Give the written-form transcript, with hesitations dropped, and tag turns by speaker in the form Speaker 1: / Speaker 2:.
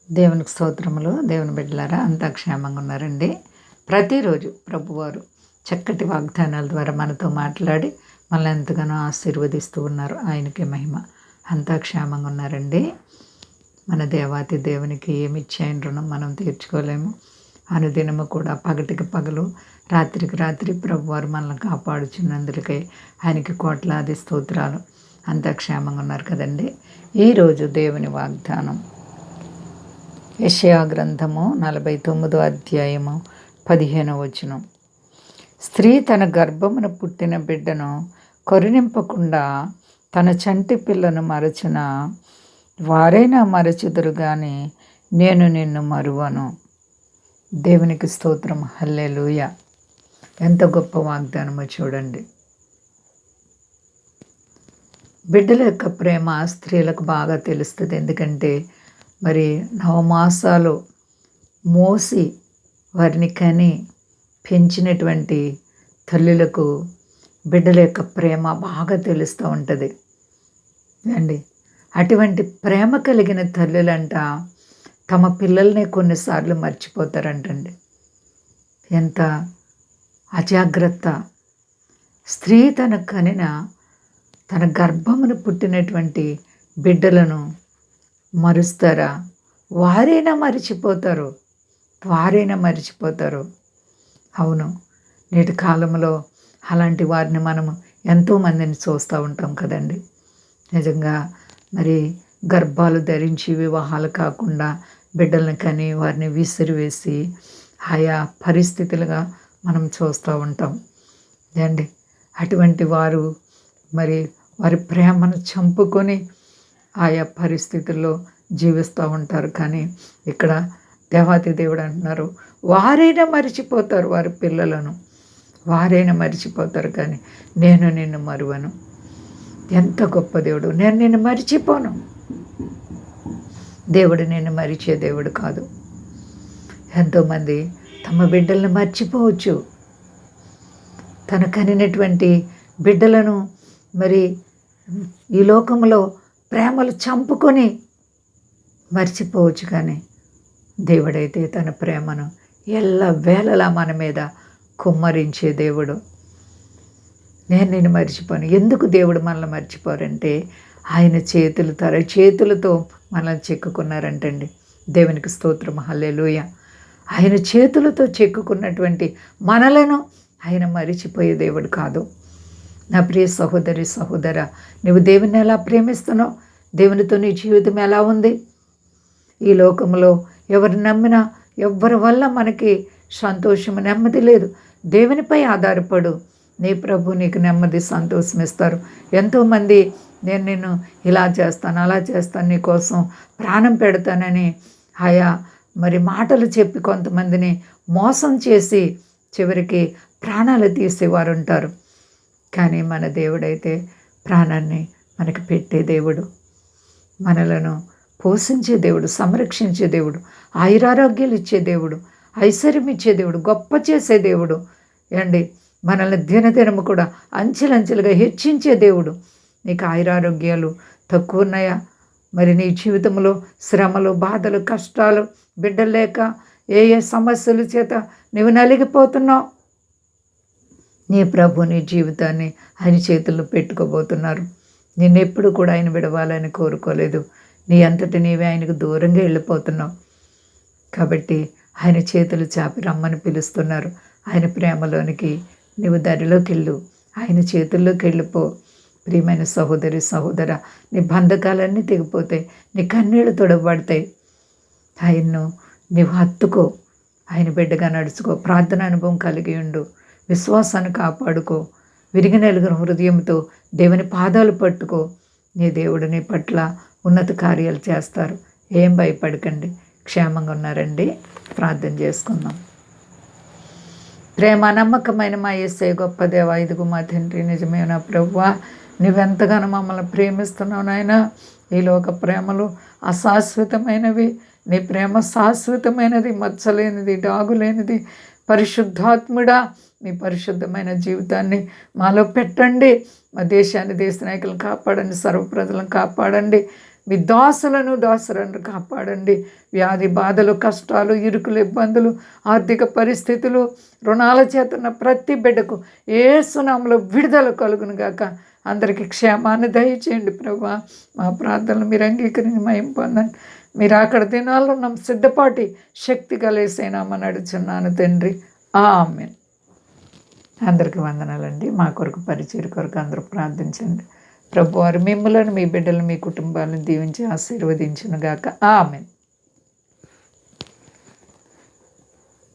Speaker 1: దేవునికి స్తోత్రములు. దేవుని బిడ్డలారా అంతా క్షేమంగా ఉన్నారండి. ప్రతిరోజు ప్రభువారు చక్కటి వాగ్దానాల ద్వారా మనతో మాట్లాడి మనల్ని ఎంతగానో ఆశీర్వదిస్తూ ఉన్నారు. ఆయనకే మహిమ. అంతా క్షేమంగా ఉన్నారండి. మన దేవాతి దేవునికి ఏమిచ్చి ఆయన రుణం మనం తీర్చుకోలేము. అనుదినము కూడా పగటికి పగలు రాత్రికి రాత్రి ప్రభువారు మనల్ని కాపాడుచున్నందుకై ఆయనకి కోట్లాది స్తోత్రాలు. అంతా క్షేమంగా ఉన్నారు కదండి. ఈరోజు దేవుని వాగ్దానం యెషయా గ్రంథము 49వ అధ్యాయము 15వ వచనం. స్త్రీ తన గర్భమున పుట్టిన బిడ్డను కరుణింపకుండా తన చంటి పిల్లను మరచిన వారైనా మరచుదురు గాని నేను నిన్ను మరువను. దేవునికి స్తోత్రం. హల్లెలూయా. ఎంత గొప్ప వాగ్దానమో చూడండి. బిడ్డల యొక్క ప్రేమ స్త్రీలకు బాగా తెలుస్తుంది. ఎందుకంటే మరి నవమాసాలు మోసి వారిని కని పెంచినటువంటి తల్లులకు బిడ్డల యొక్క ప్రేమ బాగా తెలుస్తూ ఉంటుంది అండి. అటువంటి ప్రేమ కలిగిన తల్లులంట తమ పిల్లల్ని కొన్నిసార్లు మర్చిపోతారంటండి. ఎంత అజాగ్రత్త! స్త్రీ తన కనిన తన గర్భమును పుట్టినటువంటి బిడ్డలను మరుస్తారా? వారైనా మరిచిపోతారు. అవును, నేటి కాలంలో అలాంటి వారిని మనము ఎంతోమందిని చూస్తూ ఉంటాం కదండి. నిజంగా మరి గర్భాలు ధరించి వివాహాలు కాకుండా బిడ్డలను కని వారిని విసిరివేసి ఆయా పరిస్థితులుగా మనం చూస్తూ ఉంటాం అండి. అటువంటి వారు మరి వారి ప్రేమను చంపుకొని ఆయా పరిస్థితుల్లో జీవిస్తూ ఉంటారు. కానీ ఇక్కడ దేవాతి దేవుడు అంటున్నారు, వారైనా మరిచిపోతారు వారి పిల్లలను, వారైనా మరిచిపోతారు కానీ నేను నిన్ను మరువను. ఎంత గొప్ప దేవుడు! నేను నిన్ను మరిచిపోను. దేవుడు నిన్ను మరిచే దేవుడు కాదు. ఎంతోమంది తమ బిడ్డలను మర్చిపోవచ్చు. తన కనినటువంటి బిడ్డలను మరి ఈ లోకంలో ప్రేమలు చంపుకొని మర్చిపోవచ్చు. కానీ దేవుడైతే తన ప్రేమను ఎల్లవేళలా మన మీద కుమ్మరించే దేవుడు. నేను నిన్ను మర్చిపోను. ఎందుకు దేవుడు మనల్ని మర్చిపోరంటే ఆయన చేతులతో మనల్ని చెక్కుకున్నారంటండి. దేవునికి స్తోత్రం. హల్లెలూయా. ఆయన చేతులతో చెక్కుకున్నటువంటి మనలను ఆయన మరిచిపోయే దేవుడు కాదు. నా ప్రియ సహోదరి సహోదరా, నువ్వు దేవుని ఎలా ప్రేమిస్తున్నావు? దేవునితో నీ జీవితం ఎలా ఉంది? ఈ లోకంలో ఎవరు నమ్మినా ఎవ్వరి వల్ల మనకి సంతోషము నెమ్మది లేదు. దేవునిపై ఆధారపడు. నీ ప్రభు నీకు నెమ్మది సంతోషం ఇస్తారు. ఎంతోమంది నేను నిన్ను ఇలా చేస్తాను అలా చేస్తాను నీ కోసం ప్రాణం పెడతానని ఆయా మరి మాటలు చెప్పి కొంతమందిని మోసం చేసి చివరికి ప్రాణాలు తీసేవారు ఉంటారు. కానీ మన దేవుడైతే ప్రాణాన్ని మనకి పెట్టే దేవుడు, మనలను పోషించే దేవుడు, సంరక్షించే దేవుడు, ఆయురారోగ్యాలు ఇచ్చే దేవుడు, ఐశ్వర్యం ఇచ్చే దేవుడు, గొప్ప చేసే దేవుడు అండి. మనల్ని దినదినము కూడా అంచెలంచెలుగా హెచ్చించే దేవుడు. నీకు ఆయురారోగ్యాలు తక్కువ ఉన్నాయా? మరి నీ జీవితంలో శ్రమలు, బాధలు, కష్టాలు, బిడ్డలు లేక ఏ సమస్యల చేత నువ్వు నలిగిపోతున్నావు? నీ ప్రభు నీ జీవితాన్ని ఆయన చేతుల్లో పెట్టుకోబోతున్నారు. నిన్నెప్పుడు కూడా ఆయన విడవాలని కోరుకోలేదు. నీ అంతటి నీవే ఆయనకు దూరంగా వెళ్ళిపోతున్నావు. కాబట్టి ఆయన చేతులు చాపి రమ్మని పిలుస్తున్నారు. ఆయన ప్రేమలోనికి నువ్వు దరిలోకి వెళ్ళు, ఆయన చేతుల్లోకి వెళ్ళిపో. ప్రియమైన సహోదరి సహోదర, నీ బంధకాలన్నీ తెగిపోతాయి, నీ కన్నీళ్ళు తొడబడతాయి. ఆయన్ను నీవు హత్తుకో, ఆయన బిడ్డగా నడుచుకో, ప్రార్థన అనుభవం కలిగి ఉండు, విశ్వాసాన్ని కాపాడుకో, విరిగి నలుగురు హృదయంతో దేవుని పాదాలు పట్టుకో. నీ దేవుడు నీ పట్ల ఉన్నత కార్యాలు చేస్తారు. ఏం భయపడకండి. క్షేమంగా ఉన్నారండి. ప్రార్థన చేసుకుందాం. ప్రేమ నమ్మకమైన మా యేసయ్య గొప్ప దేవా, ఇదిగో మా తండ్రి, నిజమైన ప్రభువా, నువ్వెంతగానో మమ్మల్ని ప్రేమిస్తున్నావు నాయన. ఈ లోక ప్రేమలు అశాశ్వతమైనవి, నీ ప్రేమ శాశ్వతమైనది, మచ్చలేనిది, డాగులేనిది. పరిశుద్ధాత్ముడా, మీ పరిశుద్ధమైన జీవితాన్ని మాలో పెట్టండి. మా దేశాన్ని, దేశ నాయకులను కాపాడండి, సర్వ ప్రజలను కాపాడండి. మీ దాసులను కాపాడండి. వ్యాధి బాధలు, కష్టాలు, ఇరుకులు, ఇబ్బందులు, ఆర్థిక పరిస్థితులు, రుణాల చేతున్న ప్రతి బిడ్డకు యేసు నామములో విడుదల కలుగును గాక. అందరికీ క్షేమాన్ని దయచేయండి ప్రభువా. మా ప్రార్థనలు మీరు అంగీకరించి మహిమ పొందండి. మీరు అక్కడ దినాల్లో నమ్మ సిద్ధపాటి శక్తి కలిసేనామని అడుగుచున్నాను తండ్రి. ఆమేన్. అందరికీ వందనాలండి. మా కొరకు పరిచయ కొరకు అందరూ ప్రార్థించండి. ప్రభువారు మిమ్మలను, మీ బిడ్డలు, మీ కుటుంబాలను దీవించి ఆశీర్వదించును గాక. ఆమేన్.